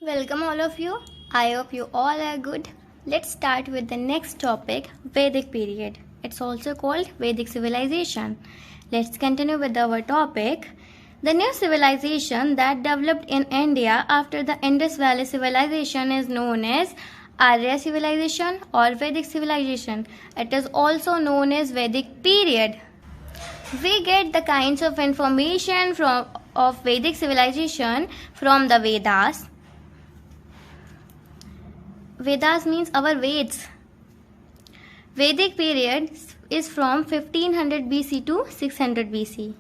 Welcome all of you. I hope you all are good. Let's start with the next topic, Vedic period. It's also called Vedic civilization. Let's continue with our topic. The new civilization that developed in India after the Indus Valley civilization is known as Arya civilization or Vedic civilization. It is also known as Vedic period. We get the kinds of information of Vedic civilization from the Vedas. Vedas means our Veds. Vedic period is from 1500 BC to 600 BC.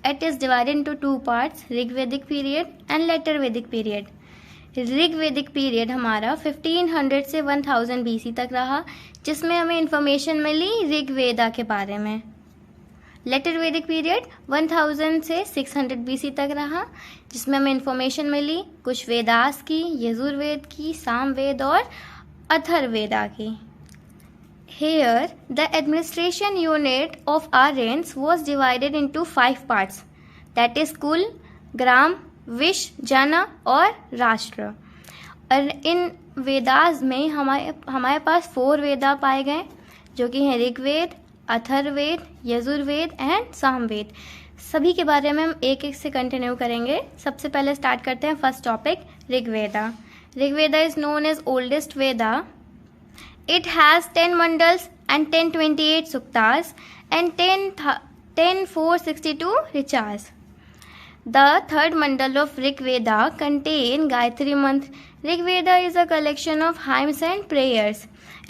It is divided into two parts, Rig Vedic period and Later Vedic period. Rig वैदिक period हमारा 1500 से 1000 BC तक रहा, जिसमें हमें information मिली ऋग वेदा के बारे में. लेटर वैदिक पीरियड 1000 से 600 BC तक रहा, जिसमें हमें इंफॉर्मेशन मिली कुछ वेदास की, यजुर्वेद की, सामवेद और अथर्ववेदा की. Here, the administration unit of Aryans was divided into 5 parts, that is कुल, ग्राम, विश, जन और राष्ट्र. और इन वेदास में हमारे पास 4 वेदा पाए गए, जो कि हैं ऋग्वेद, अथर्ववेद, यजुर्वेद एंड सामवेद. सभी के बारे में हम एक एक से कंटिन्यू करेंगे. सबसे पहले स्टार्ट करते हैं first topic, Rigveda. Rigveda is known as oldest Veda. It has 10 mandals and 1028 suktas and 10462 richas. The third mandal of Rig Veda contain Gayatri मंत्र. ऋग वेदा is a collection of hymns and prayers.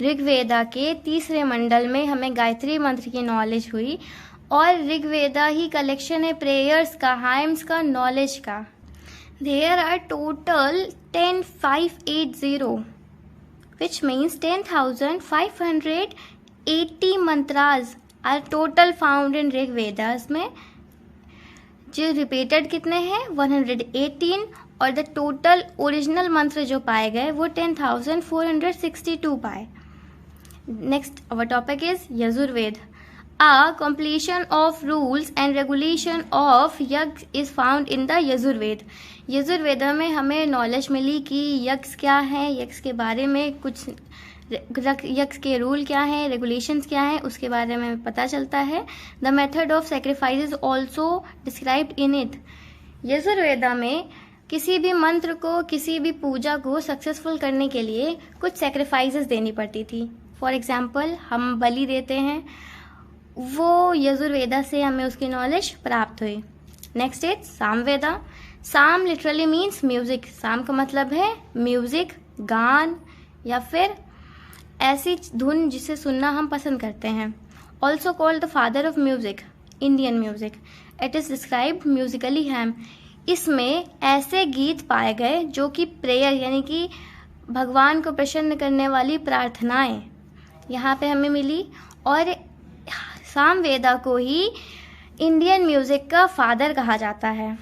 Rig वेदा के तीसरे मंडल में हमें गायत्री मंत्र की नॉलेज हुई, और ऋग वेदा ही कलेक्शन है प्रेयर्स का, हाइम्स का, नॉलेज का. There are total 10580 which means 10,580 mantras are total found in Rig Vedas में. जो रिपीटेड कितने हैं 118, और द टोटल ओरिजिनल मंत्र जो पाए गए वो 10,462 पाए. Next our topic is Yajurveda. A completion of rules and regulation of यज्ञ is found in the Yajurveda. Yajurveda में हमें नॉलेज मिली कि यज्ञ क्या है, यज्ञ के बारे में कुछ, यज्ञ के रूल क्या हैं, रेगुलेशंस क्या हैं, उसके बारे में पता चलता है. The method of sacrifice is also described in it. Yajurveda में किसी भी मंत्र को, किसी भी पूजा को सक्सेसफुल करने के लिए कुछ सेक्रीफाइसेस देनी पड़ती थी. फॉर एग्जाम्पल हम बलि देते हैं, वो यजुर्वेदा से हमें उसकी नॉलेज प्राप्त हुई. Next is Samaveda. साम लिटरली मीन्स म्यूजिक. साम का मतलब है म्यूजिक, गान या फिर ऐसी धुन जिसे सुनना हम पसंद करते हैं. Also called the father of music, Indian music. It is described musically हैम. इसमें ऐसे गीत पाए गए जो कि प्रेयर यानी कि भगवान को प्रसन्न करने वाली प्रार्थनाएं यहाँ पे हमें मिली, और सामवेदा को ही इंडियन म्यूजिक का फादर कहा जाता है.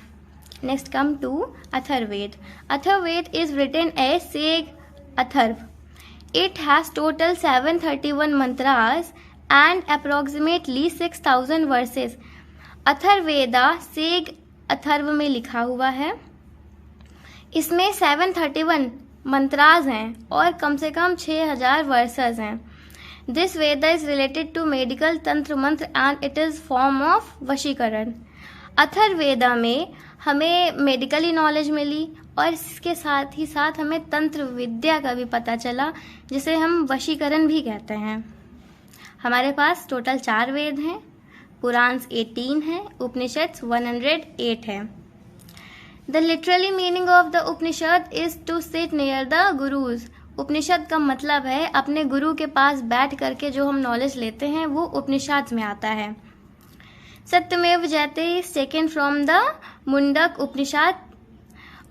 Next come to Atharvaveda. Atharvaveda is written as sage Atharva. It has total 731 mantras and approximately 6000 verses. Atharvaveda sage Atharva में लिखा हुआ है. इसमें 731 मंत्रास हैं और कम से कम 6000 वर्सेस हैं. This Veda is related to medical तंत्र मंत्र and it is form of वशीकरण. Atharvaveda में हमें मेडिकली नॉलेज मिली, और इसके साथ ही साथ हमें तंत्र विद्या का भी पता चला, जिसे हम वशीकरण भी कहते हैं. हमारे पास टोटल 4 वेद हैं, पुराण्स 18 हैं, उपनिषद 108 हैं. The literally meaning of the Upanishad is to sit near the gurus. Upanishad का मतलब है अपने गुरु के पास बैठ करके जो हम नॉलेज लेते हैं वो उपनिषद में आता है. Satyameva Jayate is taken from the Mundak Upanishad.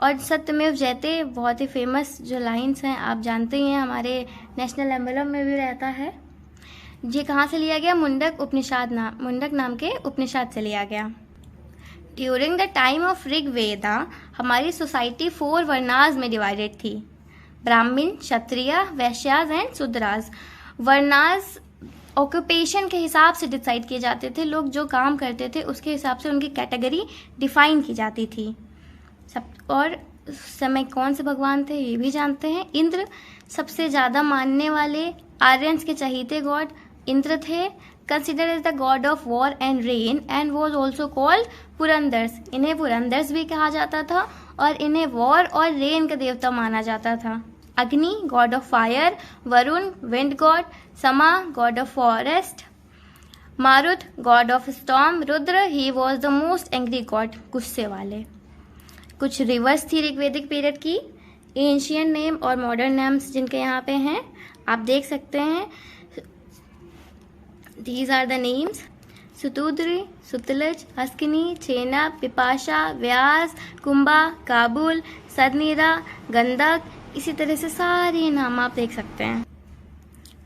और सत्यमेव जयते बहुत ही फेमस जो लाइन्स हैं आप जानते ही हैं, हमारे नेशनल एम्बलम में भी रहता है. ये कहाँ से लिया गया? मुंडक नाम के उपनिषद से लिया गया. During the time of Rig Veda हमारी सोसाइटी 4 वर्णास में डिवाइडेड थी. ब्राह्मण, क्षत्रिय, वैश्यास एंड शूद्रास. वर्णास ऑक्यूपेशन के हिसाब से डिसाइड किए जाते थे. लोग जो काम करते थे उसके हिसाब से उनकी कैटेगरी डिफाइन की जाती थी. और समय कौन से भगवान थे ये भी जानते हैं। इंद्र सबसे ज़्यादा मानने वाले आर्यंस के चहीते गॉड इंद्र थे। Consider as the god of war and rain and was also called Purandars. इन्हें पुरंदर्स भी कहा जाता था और इन्हें वॉर और रेन का देवता माना जाता था। Agni god of fire, Varun wind god, Soma god of forest, Marut god of storm, Rudra he was the most angry god, गुस्से वाले। कुछ रिवर्स थी ऋग्वेदिक पीरियड की, एंशियंट नेम और मॉडर्न नेम्स जिनके यहाँ पे हैं आप देख सकते हैं। These are the names: Sutudri, Sutlej, Asikni, Chenab, Vipasha, Vyas, Kubha, Kabul, Sadanira, Gandak, इसी तरह से सारे नाम आप देख सकते हैं।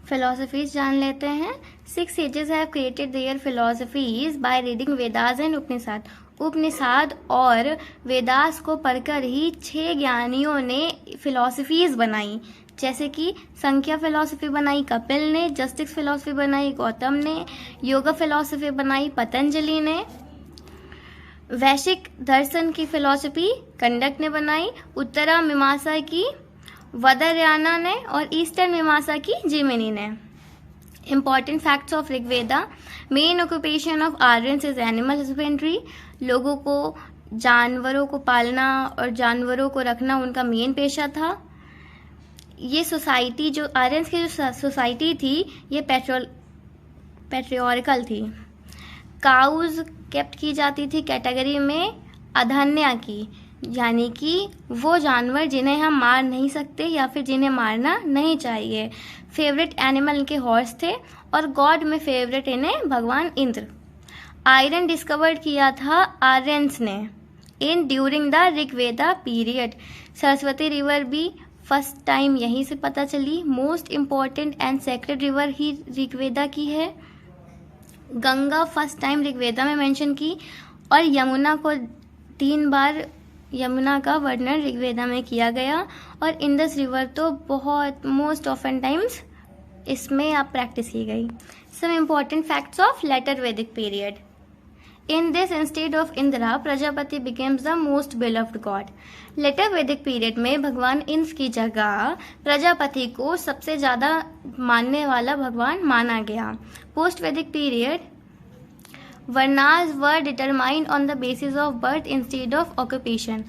फिलोसफीज जान लेते हैं। 6 sages have created their philosophies by reading Vedas and उपनिषद। उपनिषद और वेदास को पढ़कर ही 6 ज्ञानियों ने फिलोसफीज बनाई, जैसे कि संख्या फिलोसफी बनाई कपिल ने, जस्टिस फिलोसफी बनाई गौतम ने, योगा फिलोसफी बनाई पतंजलि ने, वैश्विक दर्शन की फिलोसफी कंडक ने बनाई, उत्तरा मीमांसा की वदरयाना ने और ईस्टर्न मीमांसा की जिमिनी ने। Important facts of Rigveda: main occupation of Aryans is animal husbandry. लोगों को जानवरों को पालना और जानवरों को रखना उनका मेन पेशा था। ये सोसाइटी जो आर्यंस की जो सोसाइटी थी ये पैट्रियार्कल थी। काउज केप्ट की जाती थी कैटेगरी में अधन्या की, यानी कि वो जानवर जिन्हें हम मार नहीं सकते या फिर जिन्हें मारना नहीं चाहिए। फेवरेट एनिमल इनके हॉर्स थे और गॉड में फेवरेट इन्हें भगवान इंद्र। आयरन डिस्कवर्ड किया था आर्यंस ने in during the Rigveda period. Saraswati river भी फर्स्ट टाइम यहीं से पता चली। Most important and sacred river ही ऋग्वेदा की है। गंगा फर्स्ट टाइम ऋग्वेदा में मेंशन की और यमुना को 3 बार यमुना का वर्णन ऋग्वेदा में किया गया। और इंडस रिवर तो बहुत मोस्ट ऑफन टाइम्स इसमें आप प्रैक्टिस की गई। Some important facts of later Vedic period: in this instead of Indra Prajapati becomes the most beloved god. Later Vedic period में भगवान इंद्र की जगह प्रजापति को सबसे ज़्यादा मानने वाला भगवान माना गया। Post Vedic period varnas were determined on the basis of birth instead of occupation.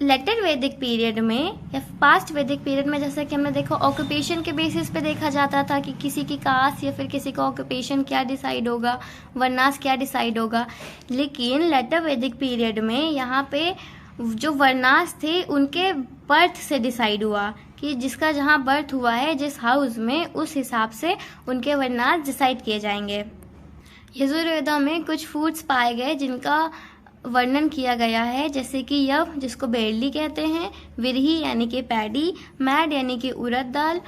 Later Vedic period में या पास्ट वैदिक पीरियड में जैसा कि हमने देखा ऑक्यूपेशन के बेसिस पे देखा जाता था कि किसी की कास्ट या फिर किसी का ऑक्यूपेशन क्या डिसाइड होगा, वर्नास क्या डिसाइड होगा। लेकिन लेटर वैदिक पीरियड में यहाँ पे जो वर्नास थे उनके बर्थ से डिसाइड हुआ कि जिसका जहाँ बर्थ हुआ है जिस हाउस में उस हिसाब से उनके वर्नास डिसाइड किए जाएंगे। यजुर्वेदा में कुछ फूड्स पाए गए जिनका वर्णन किया गया है, जैसे कि यव जिसको बेरली कहते हैं, विरही यानी कि पैडी, मैड यानी कि उड़द दाल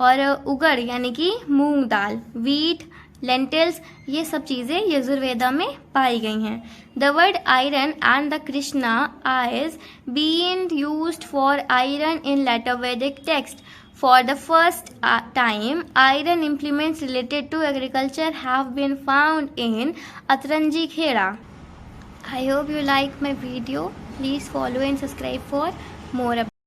और उगड़ यानी कि मूंग दाल, वीट, लेंटिल्स, ये सब चीज़ें यजुर्वेदा में पाई गई हैं। The word iron and the Krishna ayas being used for iron in later Vedic text. For the first time, iron implements related to agriculture have been found in Atranji Khera. I hope you like my video. Please follow and subscribe for more updates.